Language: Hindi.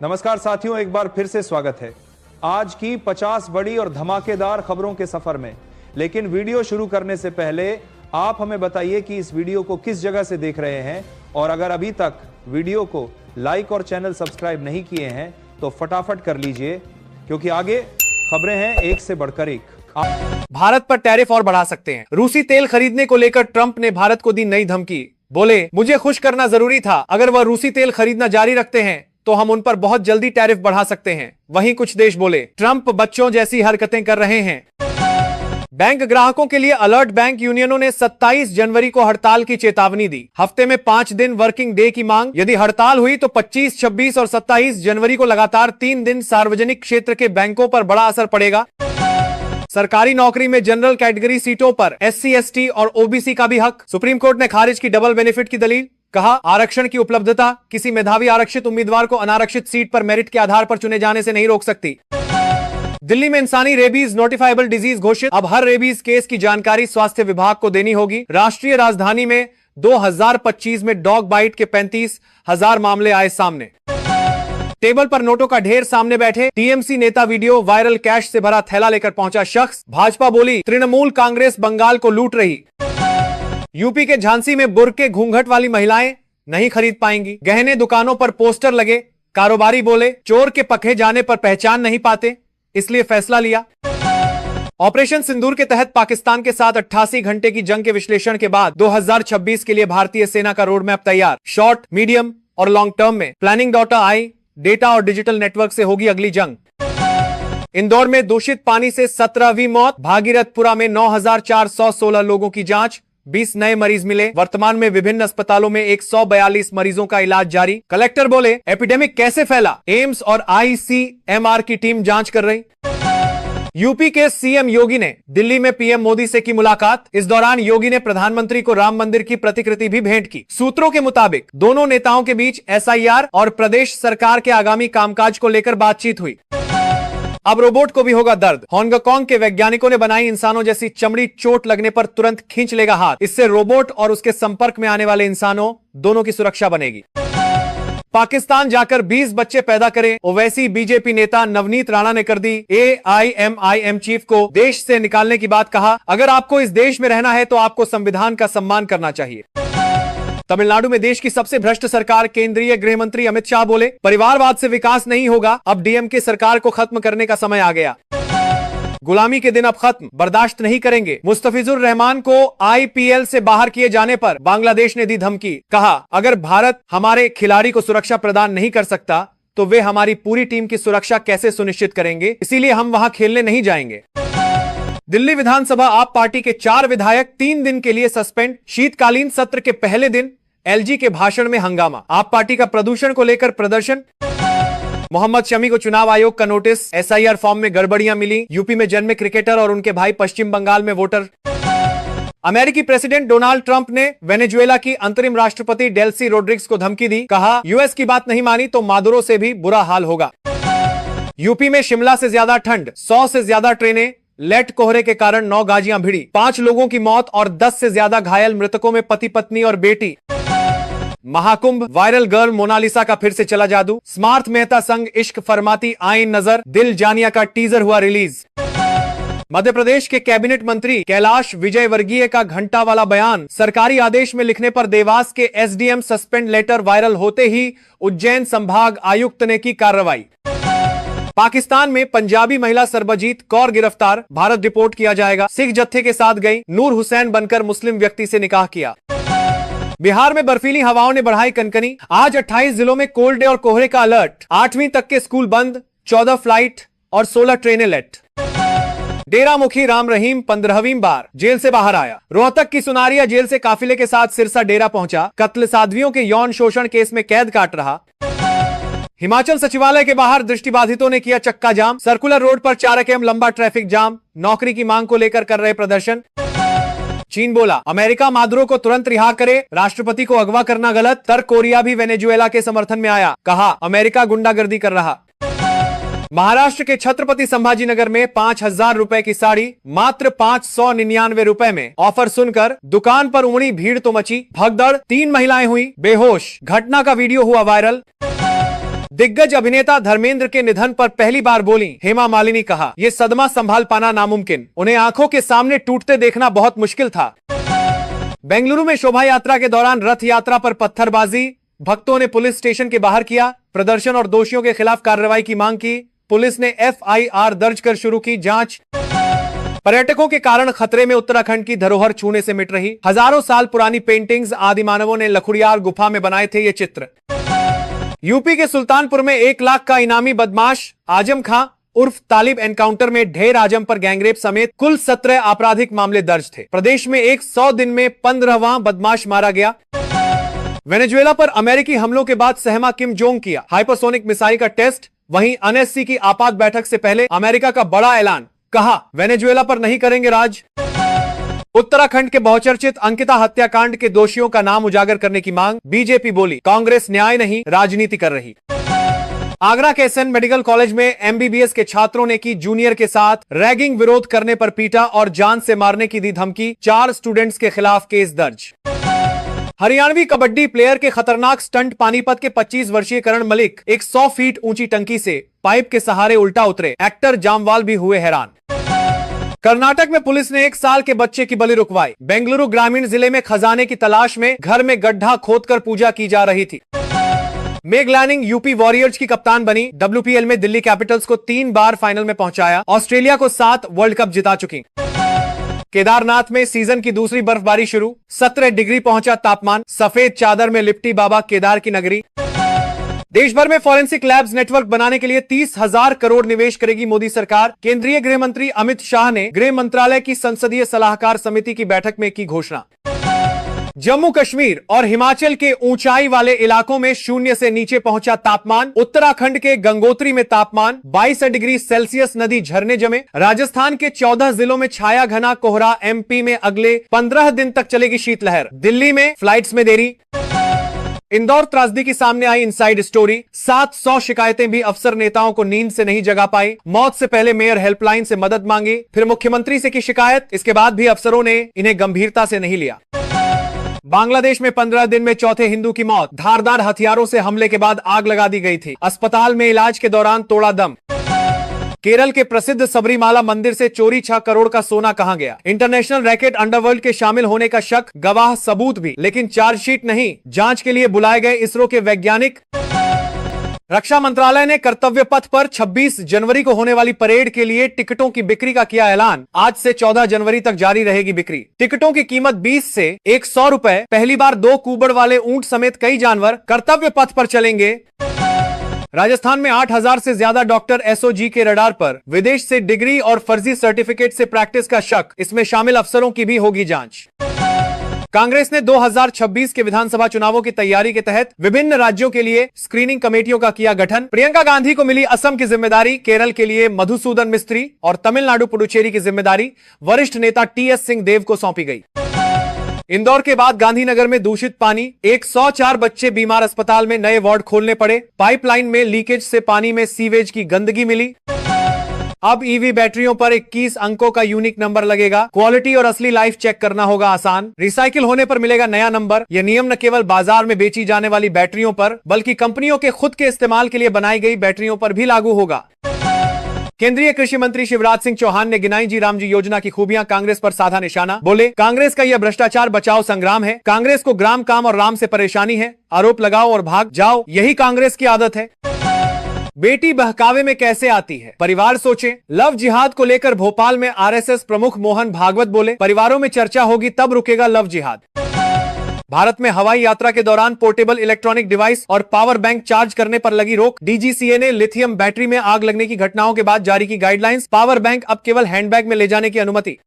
नमस्कार साथियों, एक बार फिर से स्वागत है आज की 50 बड़ी और धमाकेदार खबरों के सफर में। लेकिन वीडियो शुरू करने से पहले आप हमें बताइए कि इस वीडियो को किस जगह से देख रहे हैं, और अगर अभी तक वीडियो को लाइक और चैनल सब्सक्राइब नहीं किए हैं तो फटाफट कर लीजिए, क्योंकि आगे खबरें हैं एक से बढ़कर एक। भारत पर टैरिफ और बढ़ा सकते हैं। रूसी तेल खरीदने को लेकर ट्रंप ने भारत को दी नई धमकी। बोले, मुझे खुश करना जरूरी था। अगर वह रूसी तेल खरीदना जारी रखते हैं तो हम उन पर बहुत जल्दी टैरिफ बढ़ा सकते हैं। वहीं कुछ देश बोले, ट्रंप बच्चों जैसी हरकतें कर रहे हैं। बैंक ग्राहकों के लिए अलर्ट। बैंक यूनियनों ने 27 जनवरी को हड़ताल की चेतावनी दी। हफ्ते में 5 दिन वर्किंग डे की मांग। यदि हड़ताल हुई तो 25, 26 और 27 जनवरी को लगातार 3 दिन सार्वजनिक क्षेत्र के बैंकों पर बड़ा असर पड़ेगा। सरकारी नौकरी में जनरल कैटेगरी सीटों पर SC, ST और OBC का भी हक। सुप्रीम कोर्ट ने खारिज की डबल बेनिफिट की दलील। कहा, आरक्षण की उपलब्धता किसी मेधावी आरक्षित उम्मीदवार को अनारक्षित सीट पर मेरिट के आधार पर चुने जाने से नहीं रोक सकती। दिल्ली में इंसानी रेबीज नोटिफाइबल डिजीज घोषित। अब हर रेबीज केस की जानकारी स्वास्थ्य विभाग को देनी होगी। राष्ट्रीय राजधानी में 2025 में डॉग बाइट के 35,000 मामले आए सामने। टेबल पर नोटों का ढेर सामने बैठे TMC नेता वीडियो वायरल। कैश से भरा थैला लेकर पहुंचा शख्स। भाजपा बोली, तृणमूल कांग्रेस बंगाल को लूट रही। यूपी के झांसी में बुर्के घूंघट वाली महिलाएं नहीं खरीद पाएंगी। गहने दुकानों पर पोस्टर लगे। कारोबारी बोले, चोर के पखे जाने पर पहचान नहीं पाते, इसलिए फैसला लिया। ऑपरेशन सिंदूर के तहत पाकिस्तान के साथ 88 घंटे की जंग के विश्लेषण के बाद 2026 के लिए भारतीय सेना का रोड मैप तैयार। शॉर्ट, मीडियम और लॉन्ग टर्म में प्लानिंग.आई, डेटा और डिजिटल नेटवर्क से होगी अगली जंग। इंदौर में दूषित पानी से 17वीं मौत। भागीरथपुरा में 9,416 लोगों की जांच, 20 नए मरीज मिले। वर्तमान में विभिन्न अस्पतालों में 142 मरीजों का इलाज जारी। कलेक्टर बोले, एपिडेमिक कैसे फैला, एम्स और ICMR की टीम जांच कर रही। यूपी के CM योगी ने दिल्ली में PM मोदी से की मुलाकात। इस दौरान योगी ने प्रधानमंत्री को राम मंदिर की प्रतिकृति भी भेंट की। सूत्रों के मुताबिक दोनों नेताओं के बीच SIR और प्रदेश सरकार के आगामी कामकाज को लेकर बातचीत हुई। अब रोबोट को भी होगा दर्द। हांगकांग के वैज्ञानिकों ने बनाई इंसानों जैसी चमड़ी। चोट लगने पर तुरंत खींच लेगा हाथ। इससे रोबोट और उसके संपर्क में आने वाले इंसानों दोनों की सुरक्षा बनेगी। पाकिस्तान जाकर 20 बच्चे पैदा करे, ओवैसी बीजेपी नेता नवनीत राणा ने कर दी AIMIM चीफ को देश से निकालने की बात। कहा, अगर आपको इस देश में रहना है तो आपको संविधान का सम्मान करना चाहिए। तमिलनाडु में देश की सबसे भ्रष्ट सरकार। केंद्रीय गृह मंत्री अमित शाह बोले, परिवारवाद से विकास नहीं होगा। अब DMK सरकार को खत्म करने का समय आ गया। गुलामी के दिन अब खत्म, बर्दाश्त नहीं करेंगे। मुस्तफिजुर रहमान को IPL से बाहर किए जाने पर बांग्लादेश ने दी धमकी। कहा, अगर भारत हमारे खिलाड़ी को सुरक्षा प्रदान नहीं कर सकता तो वे हमारी पूरी टीम की सुरक्षा कैसे सुनिश्चित करेंगे, इसीलिए हम वहां खेलने नहीं जाएंगे। दिल्ली विधानसभा आप पार्टी के 4 विधायक 3 दिन के लिए सस्पेंड। शीतकालीन सत्र के पहले दिन LG के भाषण में हंगामा। आप पार्टी का प्रदूषण को लेकर प्रदर्शन। मोहम्मद शमी को चुनाव आयोग का नोटिस। SIR फॉर्म में गड़बड़ियां मिली। यूपी में जन्मे क्रिकेटर और उनके भाई पश्चिम बंगाल में वोटर। अमेरिकी प्रेसिडेंट डोनाल्ड ट्रंप ने वेनेजुएला की अंतरिम राष्ट्रपति डेल्सी रोड्रिग्स को धमकी दी। कहा, US की बात नहीं मानी तो मादुरो से भी बुरा हाल होगा। यूपी में शिमला से ज्यादा ठंड, 100 से ज्यादा ट्रेनें। लेट कोहरे के कारण 9 गाजियां भिड़ी। 5 लोगों की मौत और 10 से ज्यादा घायल। मृतकों में पति पत्नी और बेटी। महाकुंभ, वायरल गर्ल मोनालिसा का फिर से चला जादू। स्मार्थ मेहता संग इश्क फरमाती आईन नजर। दिल जानिया का टीजर हुआ रिलीज। मध्य प्रदेश के कैबिनेट मंत्री कैलाश विजयवर्गीय का घंटा वाला बयान। सरकारी आदेश में लिखने पर देवास के SDM सस्पेंड लेटर वायरल होते ही उज्जैन संभाग आयुक्त ने की कार्रवाई। पाकिस्तान में पंजाबी महिला सरबजीत कौर गिरफ्तार। भारत रिपोर्ट किया जाएगा। सिख जत्थे के साथ गई। नूर हुसैन बनकर मुस्लिम व्यक्ति से निकाह किया। बिहार में बर्फीली हवाओं ने बढ़ाई कनकनी। आज 28 जिलों में कोल्ड डे और कोहरे का अलर्ट। 8वीं तक के स्कूल बंद। 14 फ्लाइट और 16 ट्रेनें लेट। डेरा मुखी राम रहीम 15वीं बार जेल से बाहर आया। रोहतक की सुनारिया जेल से काफिले के साथ सिरसा डेरा पहुंचा। कत्ल साध्वियों के यौन शोषण केस में कैद काट रहा। हिमाचल सचिवालय के बाहर दृष्टिबाधितों ने किया चक्का जाम। सर्कुलर रोड पर 4 km लंबा ट्रैफिक जाम। नौकरी की मांग को लेकर कर रहे प्रदर्शन। चीन बोला, अमेरिका मादुरो को तुरंत रिहा करे। राष्ट्रपति को अगवा करना गलत। उत्तर कोरिया भी वेनेजुएला के समर्थन में आया। कहा, अमेरिका गुंडागर्दी कर रहा। महाराष्ट्र के छत्रपति संभाजीनगर में 5,000 रुपए की साड़ी मात्र 599 रुपए में। ऑफर सुनकर दुकान पर उमड़ी भीड़ तो मची भगदड़। 3 महिलाएं हुई बेहोश। घटना का वीडियो हुआ वायरल। दिग्गज अभिनेता धर्मेंद्र के निधन पर पहली बार बोली हेमा मालिनी। कहा, ये सदमा संभाल पाना नामुमकिन, उन्हें आंखों के सामने टूटते देखना बहुत मुश्किल था। बेंगलुरु में शोभा यात्रा के दौरान रथ यात्रा पर पत्थरबाजी, भक्तों ने पुलिस स्टेशन के बाहर किया प्रदर्शन और दोषियों के खिलाफ कार्रवाई की मांग की। पुलिस ने FIR दर्ज कर शुरू की जांच। पर्यटकों के कारण खतरे में उत्तराखंड की धरोहर छूने से मिट रही। हजारों साल पुरानी पेंटिंग्स आदि मानवों ने लखुड़ियार गुफा में बनाए थे ये चित्र। यूपी के सुल्तानपुर में 1 लाख का इनामी बदमाश आजम खां उर्फ तालिब एनकाउंटर में ढेर आजम पर गैंगरेप समेत कुल 17 आपराधिक मामले दर्ज थे। प्रदेश में 100 दिन में 15वां बदमाश मारा गया। वेनेजुएला पर अमेरिकी हमलों के बाद सहमा किम जोंग किया हाइपरसोनिक मिसाइल का टेस्ट। वहीं NSC की आपात बैठक से पहले अमेरिका का बड़ा ऐलान, कहा वेनेजुएला पर नहीं करेंगे राज। उत्तराखंड के बहुचर्चित अंकिता हत्याकांड के दोषियों का नाम उजागर करने की मांग। बीजेपी बोली कांग्रेस न्याय नहीं राजनीति कर रही। आगरा के SN मेडिकल कॉलेज में MBBS के छात्रों ने की जूनियर के साथ रैगिंग, विरोध करने पर पीटा और जान से मारने की दी धमकी। 4 स्टूडेंट्स के खिलाफ केस दर्ज। हरियाणवी कबड्डी प्लेयर के खतरनाक स्टंट, पानीपत के 25 वर्षीय करण मलिक 100 फीट ऊंची टंकी से पाइप के सहारे उल्टा उतरे। एक्टर जामवाल भी हुए हैरान। कर्नाटक में पुलिस ने 1 साल के बच्चे की बलि रुकवाई। बेंगलुरु ग्रामीण जिले में खजाने की तलाश में घर में गड्ढा खोदकर पूजा की जा रही थी। मेग लैनिंग यूपी वॉरियर्स की कप्तान बनी। WPL में दिल्ली कैपिटल्स को 3 बार फाइनल में पहुंचाया। ऑस्ट्रेलिया को 7 वर्ल्ड कप जिता चुकी। केदारनाथ में सीजन की दूसरी बर्फबारी शुरू। 17 डिग्री पहुंचा तापमान। सफेद चादर में लिपटी बाबा केदार की नगरी। देश भर में फॉरेंसिक लैब्स नेटवर्क बनाने के लिए 30,000 करोड़ निवेश करेगी मोदी सरकार। केंद्रीय गृह मंत्री अमित शाह ने गृह मंत्रालय की संसदीय सलाहकार समिति की बैठक में की घोषणा। जम्मू कश्मीर और हिमाचल के ऊंचाई वाले इलाकों में 0 से नीचे पहुंचा तापमान। उत्तराखंड के गंगोत्री में तापमान 22 डिग्री सेल्सियस, नदी झरने जमे। राजस्थान के 14 जिलों में छाया घना कोहरा। MP में अगले 15 दिन तक चलेगी शीतलहर। दिल्ली में फ्लाइट्स में देरी। इंदौर त्रासदी की सामने आई इनसाइड स्टोरी। 700 शिकायतें भी अफसर नेताओं को नींद से नहीं जगा पाई। मौत से पहले मेयर हेल्पलाइन से मदद मांगी, फिर मुख्यमंत्री से की शिकायत। इसके बाद भी अफसरों ने इन्हें गंभीरता से नहीं लिया। बांग्लादेश में 15 दिन में चौथे हिंदू की मौत। धारदार हथियारों से हमले के बाद आग लगा दी गई थी। अस्पताल में इलाज के दौरान तोड़ा दम। केरल के प्रसिद्ध सबरीमाला मंदिर से चोरी 6 करोड़ का सोना कहां गया। इंटरनेशनल रैकेट अंडरवर्ल्ड के शामिल होने का शक, गवाह सबूत भी, लेकिन चार्जशीट नहीं। जांच के लिए बुलाए गए इसरो के वैज्ञानिक। रक्षा मंत्रालय ने कर्तव्य पथ पर 26 जनवरी को होने वाली परेड के लिए टिकटों की बिक्री का किया ऐलान। आज से 14 जनवरी तक जारी रहेगी बिक्री। टिकटों की कीमत 20 से 100 रुपए। पहली बार 2 कुबड़ वाले ऊंट समेत कई जानवर कर्तव्य पथ पर चलेंगे। राजस्थान में 8,000 से ज्यादा डॉक्टर SOG के रडार पर। विदेश से डिग्री और फर्जी सर्टिफिकेट से प्रैक्टिस का शक। इसमें शामिल अफसरों की भी होगी जांच। कांग्रेस ने 2026 के विधानसभा चुनावों की तैयारी के तहत विभिन्न राज्यों के लिए स्क्रीनिंग कमेटियों का किया गठन। प्रियंका गांधी को मिली असम की जिम्मेदारी। केरल के लिए मधुसूदन मिस्त्री और तमिलनाडु पुडुचेरी की जिम्मेदारी वरिष्ठ नेता TS सिंहदेव को सौंपी गई। इंदौर के बाद गांधीनगर में दूषित पानी। 104 बच्चे बीमार, अस्पताल में नए वार्ड खोलने पड़े। पाइपलाइन में लीकेज से पानी में सीवेज की गंदगी मिली। अब EV बैटरियों पर 21 अंकों का यूनिक नंबर लगेगा। क्वालिटी और असली लाइफ चेक करना होगा आसान। रिसाइकिल होने पर मिलेगा नया नंबर। यह नियम न केवल बाजार में बेची जाने वाली बैटरियों पर, बल्कि कंपनियों के खुद के इस्तेमाल के लिए बनाई गई बैटरियों पर भी लागू होगा। केंद्रीय कृषि मंत्री शिवराज सिंह चौहान ने गिनाई जी राम जी योजना की खूबियां। कांग्रेस पर साधा निशाना। बोले कांग्रेस का यह भ्रष्टाचार बचाओ संग्राम है। कांग्रेस को ग्राम, काम और राम से परेशानी है। आरोप लगाओ और भाग जाओ, यही कांग्रेस की आदत है। बेटी बहकावे में कैसे आती है, परिवार सोचे। लव जिहाद को लेकर भोपाल में RSS प्रमुख मोहन भागवत बोले परिवारों में चर्चा होगी तब रुकेगा लव जिहाद। भारत में हवाई यात्रा के दौरान पोर्टेबल इलेक्ट्रॉनिक डिवाइस और पावर बैंक चार्ज करने पर लगी रोक। DGCA ने लिथियम बैटरी में आग लगने की घटनाओं के बाद जारी की गाइडलाइंस। पावर बैंक अब केवल हैंडबैग में ले जाने की अनुमति।